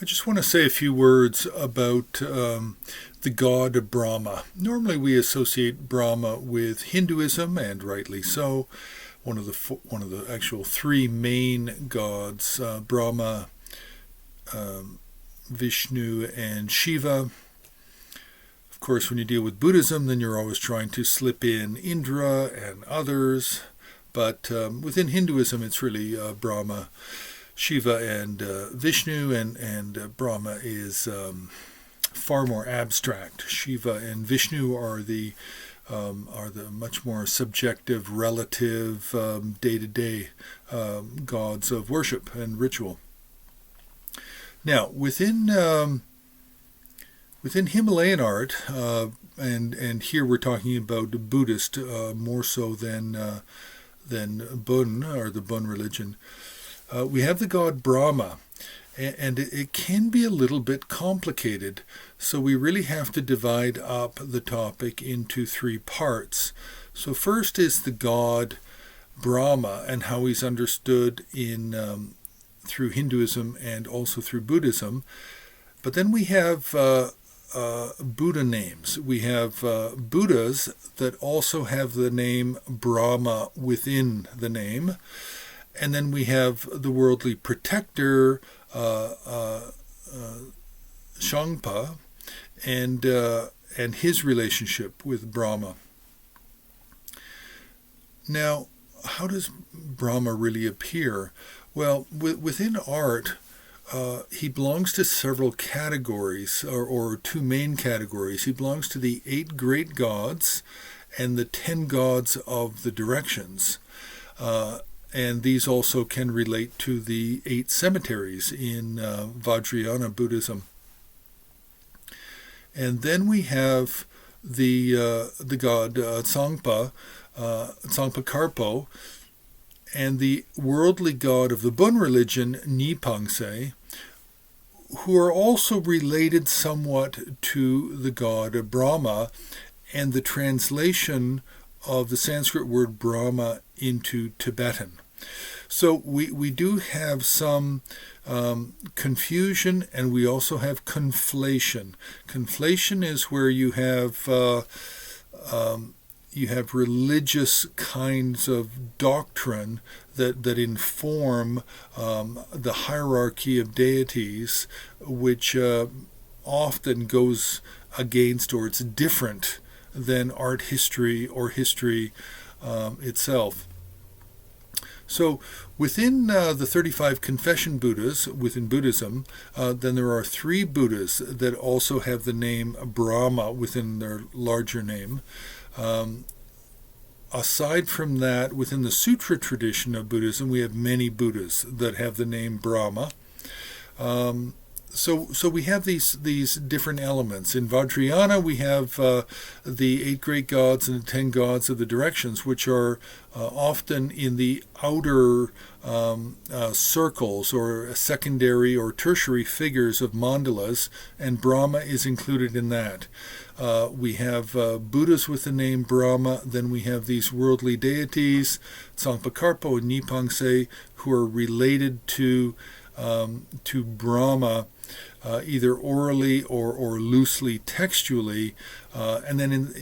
I just want to say a few words about the god Brahma. Normally, we associate Brahma with Hinduism, and rightly so. One of the actual three main gods: Brahma, Vishnu, and Shiva. Of course, when you deal with Buddhism, then you're always trying to slip in Indra and others. But within Hinduism, it's really Brahma, Shiva, and Vishnu, and Brahma is far more abstract. Shiva and Vishnu are the much more subjective, relative, day-to-day gods of worship and ritual. Now, within Himalayan art, and here we're talking about Buddhist more so than Bun, or the Bun religion, we have the god Brahma, and it can be a little bit complicated, so we really have to divide up the topic into three parts. So first is the god Brahma and how he's understood in through Hinduism and also through Buddhism. But then we have Buddha names. We have Buddhas that also have the name Brahma within the name. And then we have the worldly protector, Shangpa, and his relationship with Brahma. Now, how does Brahma really appear? Well, within art, he belongs to several categories, or two main categories. He belongs to the 8 great gods and the 10 gods of the directions. And these also can relate to the 8 cemeteries in Vajrayana Buddhism. And then we have the god Tsongpa, Tsongpa and the worldly god of the Bun religion, Nipangse, who are also related somewhat to the god Brahma and the translation of the Sanskrit word Brahma into Tibetan. So we do have some confusion, and we also have conflation. Conflation is where you have religious kinds of doctrine that inform the hierarchy of deities, which often goes against, or it's different than art history or history itself. So within the 35 confession Buddhas within Buddhism, then there are 3 Buddhas that also have the name Brahma within their larger name. Aside from that, within the Sutra tradition of Buddhism, we have many Buddhas that have the name Brahma. So we have these different elements. In Vajrayana, we have the 8 great gods and the 10 gods of the directions, which are often in the outer circles or secondary or tertiary figures of mandalas, and Brahma is included in that. We have Buddhas with the name Brahma. Then we have these worldly deities, Tsongpa and Nipangse, who are related to Brahma, either orally or loosely textually, and then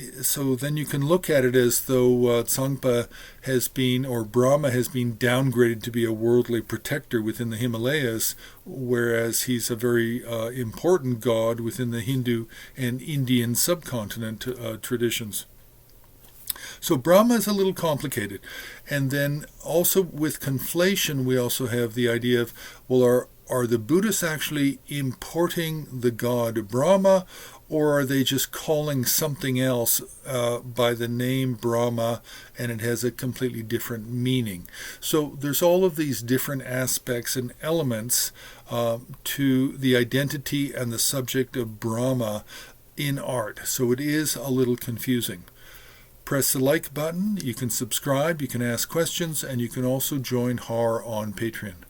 you can look at it as though Tsongpa has been, or Brahma has been, downgraded to be a worldly protector within the Himalayas, whereas he's a very important god within the Hindu and Indian subcontinent traditions. So Brahma is a little complicated. And then also with conflation, we also have the idea of, well, are the Buddhists actually importing the god Brahma, or are they just calling something else by the name Brahma, and it has a completely different meaning? So there's all of these different aspects and elements to the identity and the subject of Brahma in art. So it is a little confusing. Press the like button, you can subscribe, you can ask questions, and you can also join HAR on Patreon.